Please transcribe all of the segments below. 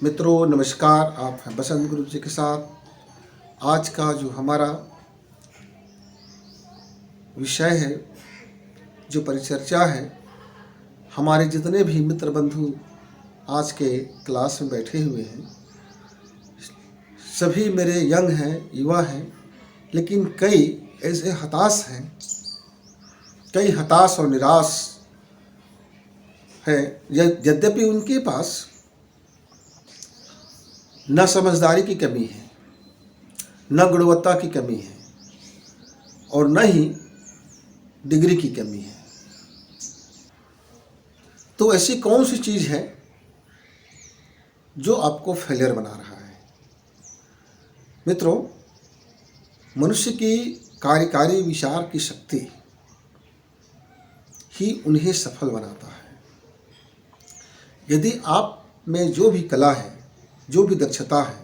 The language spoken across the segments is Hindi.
मित्रों नमस्कार, आप हैं बसंत गुरु जी के साथ। आज का जो हमारा विषय है, जो परिचर्चा है, हमारे जितने भी मित्र बंधु आज के क्लास में बैठे हुए हैं, सभी मेरे यंग हैं, युवा हैं, लेकिन कई ऐसे हताश हैं, कई हताश और निराश हैं। यद्यपि उनके पास न समझदारी की कमी है, न गुणवत्ता की कमी है और न ही डिग्री की कमी है। तो ऐसी कौन सी चीज़ है जो आपको फेलियर बना रहा है? मित्रों, मनुष्य की कार्यकारी विचार की शक्ति ही उन्हें सफल बनाता है। यदि आप में जो भी कला है, जो भी दक्षता है,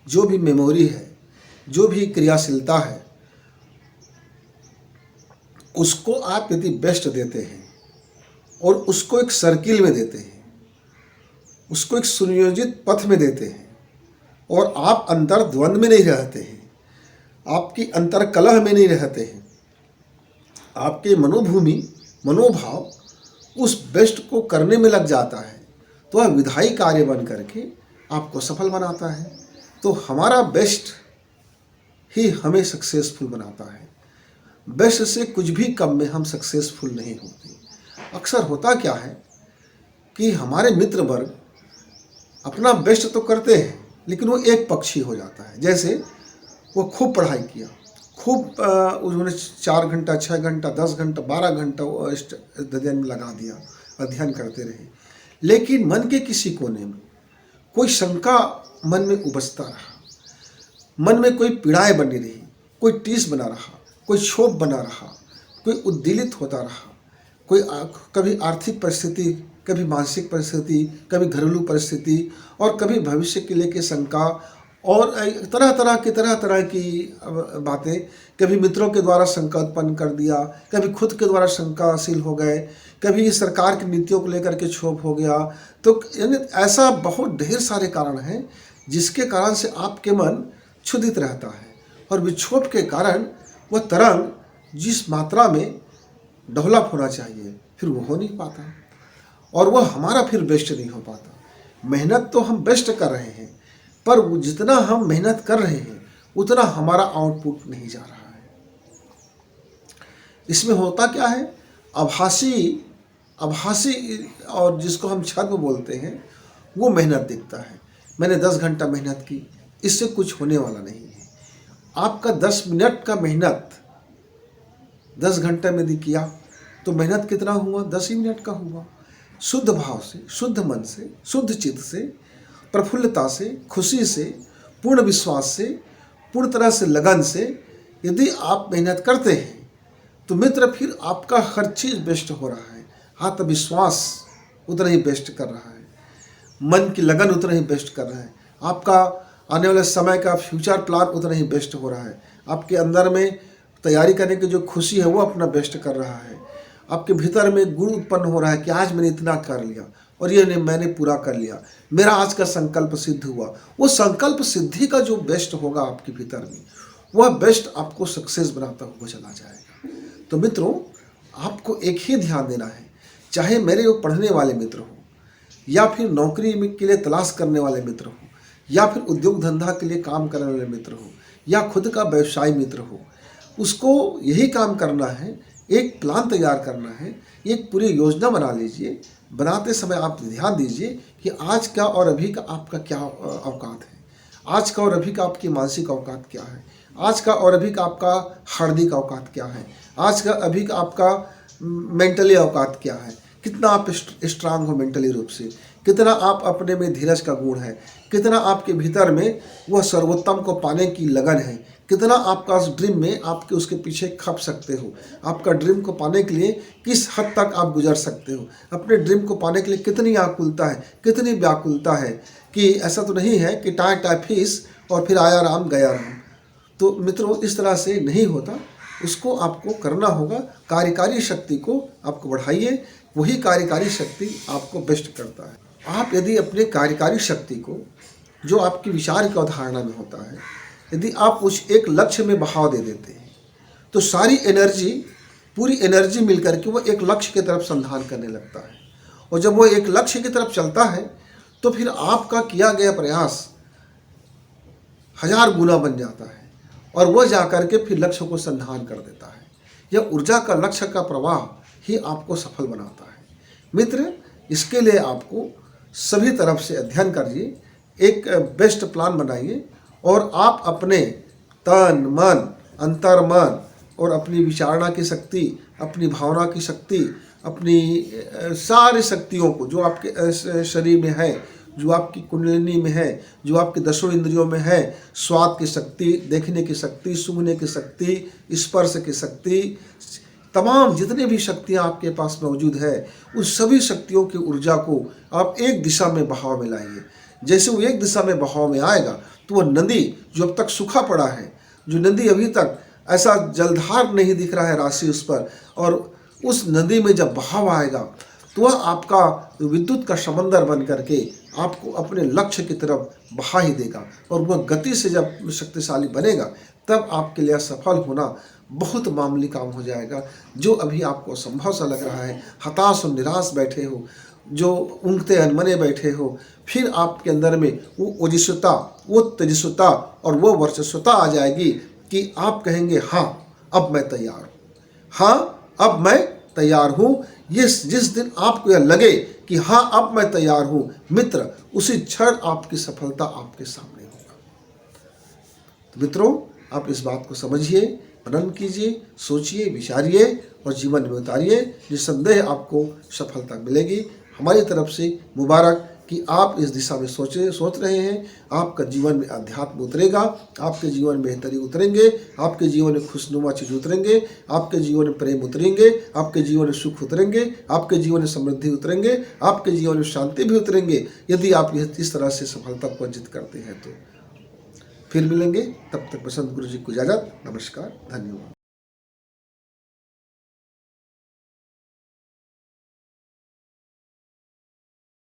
जो भी मेमोरी है, जो भी क्रियाशीलता है, उसको आप यदि बेस्ट देते हैं और उसको एक सर्किल में देते हैं, उसको एक सुनियोजित पथ में देते हैं और आप अंतर द्वंद्व में नहीं रहते हैं, आपकी अंतर कलह में नहीं रहते हैं, आपके मनोभूमि मनोभाव उस बेस्ट को करने में लग जाता है, तो वह विधायी कार्य बन करके आपको सफल बनाता है। तो हमारा बेस्ट ही हमें सक्सेसफुल बनाता है। बेस्ट से कुछ भी कम में हम सक्सेसफुल नहीं होते। अक्सर होता क्या है कि हमारे मित्र वर्ग अपना बेस्ट तो करते हैं, लेकिन वो एक पक्षी हो जाता है। जैसे वो खूब पढ़ाई किया, खूब उन्होंने 4 घंटा 6 घंटा 10 घंटा 12 घंटा अध्ययन में लगा दिया, अध्ययन करते रहे, लेकिन मन के किसी कोने में कोई शंका मन में उपजता रहा, मन में कोई पीड़ाएं बनी रही, कोई टीस बना रहा, कोई क्षोभ बना रहा, कोई उद्दीलित होता रहा, कोई कभी आर्थिक परिस्थिति, कभी मानसिक परिस्थिति, कभी घरेलू परिस्थिति और कभी भविष्य के लेके शंका और तरह तरह की बातें, कभी मित्रों के द्वारा शंका उत्पन्न कर दिया, कभी खुद के द्वारा शंकाशील हो गए, कभी सरकार की नीतियों को लेकर के क्षोभ हो गया। तो यानी ऐसा बहुत ढेर सारे कारण हैं जिसके कारण से आपके मन क्षुधित रहता है और विक्षोभ के कारण वह तरंग जिस मात्रा में डेवलप होना चाहिए फिर वो हो नहीं पाता और वह हमारा फिर बेस्ट नहीं हो पाता। मेहनत तो हम बेस्ट कर रहे हैं, पर जितना हम मेहनत कर रहे हैं उतना हमारा आउटपुट नहीं जा रहा है। इसमें होता क्या है, आभासी और जिसको हम छद्म बोलते हैं, वो मेहनत दिखता है। मैंने 10 घंटा मेहनत की, इससे कुछ होने वाला नहीं है। आपका 10 मिनट का मेहनत 10 घंटे में यदि किया तो मेहनत कितना हुआ? 10 ही मिनट का हुआ। शुद्ध भाव से, शुद्ध मन से, शुद्ध चित्त से, प्रफुल्लता से, खुशी से, पूर्ण विश्वास से, पूर्ण तरह से लगन से यदि आप मेहनत करते हैं तो मित्र फिर आपका हर चीज़ बेस्ट हो रहा है। आत्मविश्वास उतना ही बेस्ट कर रहा है, मन की लगन उतना ही बेस्ट कर रहा है, आपका आने वाले समय का फ्यूचर प्लान उतना ही बेस्ट हो रहा है, आपके अंदर में तैयारी करने की जो खुशी है वो अपना बेस्ट कर रहा है, आपके भीतर में गुण उत्पन्न हो रहा है कि आज मैंने इतना कर लिया और ये मैंने पूरा कर लिया, मेरा आज का संकल्प सिद्ध हुआ। वो संकल्प सिद्धि का जो बेस्ट होगा आपके भीतर में, वह बेस्ट आपको सक्सेस बनाता हुआ चला जाएगा। तो मित्रों, आपको एक ही ध्यान देना है, चाहे मेरे वो पढ़ने वाले मित्र हो या फिर नौकरी के लिए तलाश करने वाले मित्र हो या फिर उद्योग धंधा के लिए काम करने वाले मित्र हो या खुद का व्यवसाय मित्र हो, उसको यही काम करना है, एक प्लान तैयार करना है, एक पूरी योजना बना लीजिए। बनाते समय आप ध्यान दीजिए कि आज का और अभी का आपका क्या औकात है, आज का और अभी का आपकी मानसिक औकात क्या है, आज का और अभी का आपका हार्दिक औकात क्या है, आज का अभी का आपका मेंटली औकात क्या है, कितना आप स्ट्रांग हो मेंटली रूप से, कितना आप अपने में धीरज का गुण है, कितना आपके भीतर में वह सर्वोत्तम को पाने की लगन है, कितना आपका उस ड्रीम में आपके उसके पीछे खप सकते हो, आपका ड्रीम को पाने के लिए किस हद तक आप गुजर सकते हो, अपने ड्रीम को पाने के लिए कितनी आकुलता है, कितनी व्याकुलता है कि ऐसा तो नहीं है कि टाई फीस और फिर आया राम गया राम। तो मित्रों, इस तरह से नहीं होता, उसको आपको करना होगा। कार्यकारी शक्ति को आपको बढ़ाइए, वही कार्यकारी शक्ति आपको बेस्ट करता है। आप यदि अपने कार्यकारी शक्ति को, जो आपकी विचार की अवधारणा में होता है, यदि आप उस एक लक्ष्य में बहाव दे देते हैं तो सारी एनर्जी, पूरी एनर्जी मिलकर के वो एक लक्ष्य की तरफ संधान करने लगता है। और जब वो एक लक्ष्य की तरफ चलता है तो फिर आपका किया गया प्रयास 1000 गुना बन जाता है और वह जाकर के फिर लक्ष्य को संधान कर देता है। यह ऊर्जा का लक्ष्य का प्रवाह ही आपको सफल बनाता है। मित्र, इसके लिए आपको सभी तरफ से अध्ययन करिए, एक बेस्ट प्लान बनाइए और आप अपने तन मन, अंतर मन और अपनी विचारणा की शक्ति, अपनी भावना की शक्ति, अपनी सारी शक्तियों को जो आपके शरीर में है, जो आपकी कुंडलिनी में है, जो आपके दसों इंद्रियों में है, स्वाद की शक्ति, देखने की शक्ति, सूंघने की शक्ति, स्पर्श की शक्ति, तमाम जितने भी शक्तियाँ आपके पास मौजूद है, उस सभी शक्तियों की ऊर्जा को आप एक दिशा में बहाव में लाइए। जैसे वो एक दिशा में बहाव में आएगा तो वह नदी जो अब तक सूखा पड़ा है, जो नदी अभी तक ऐसा जलधार नहीं दिख रहा है राशि उस पर, और उस नदी में जब बहाव आएगा तो वह आपका विद्युत का समंदर बन करके आपको अपने लक्ष्य की तरफ बहा ही देगा। और वह गति से जब शक्तिशाली बनेगा तब आपके लिए सफल होना बहुत मामूली काम हो जाएगा। जो अभी आपको असंभव सा लग रहा है, हताश और निराश बैठे हो, जो ऊँघते अनमने बैठे हो, फिर आपके अंदर में वो ओजस्विता, वो तेजस्विता और वो वर्चस्वता आ जाएगी कि आप कहेंगे हाँ अब मैं तैयार हूँ, हाँ अब मैं तैयार हूँ। जिस दिन आपको यह लगे कि हाँ अब मैं तैयार हूँ मित्र, उसी क्षण आपकी सफलता आपके सामने होगा। तो मित्रों, आप इस बात को समझिए, मनन कीजिए, सोचिए, विचारिए और जीवन में उतारिए। निस्संदेह आपको सफलता मिलेगी। हमारी तरफ से मुबारक कि आप इस दिशा में सोच रहे हैं। आपका जीवन में अध्यात्म उतरेगा, आपके जीवन में बेहतरी उतरेंगे, आपके जीवन में खुशनुमा चीज उतरेंगे, आपके जीवन में प्रेम उतरेंगे, आपके जीवन में सुख उतरेंगे, आपके जीवन में समृद्धि उतरेंगे, आपके जीवन में शांति भी उतरेंगे। यदि आप इस तरह से सफलता को अर्जित करते हैं तो फिर मिलेंगे। तब तक बसंत गुरु जी को इजाजत। नमस्कार, धन्यवाद।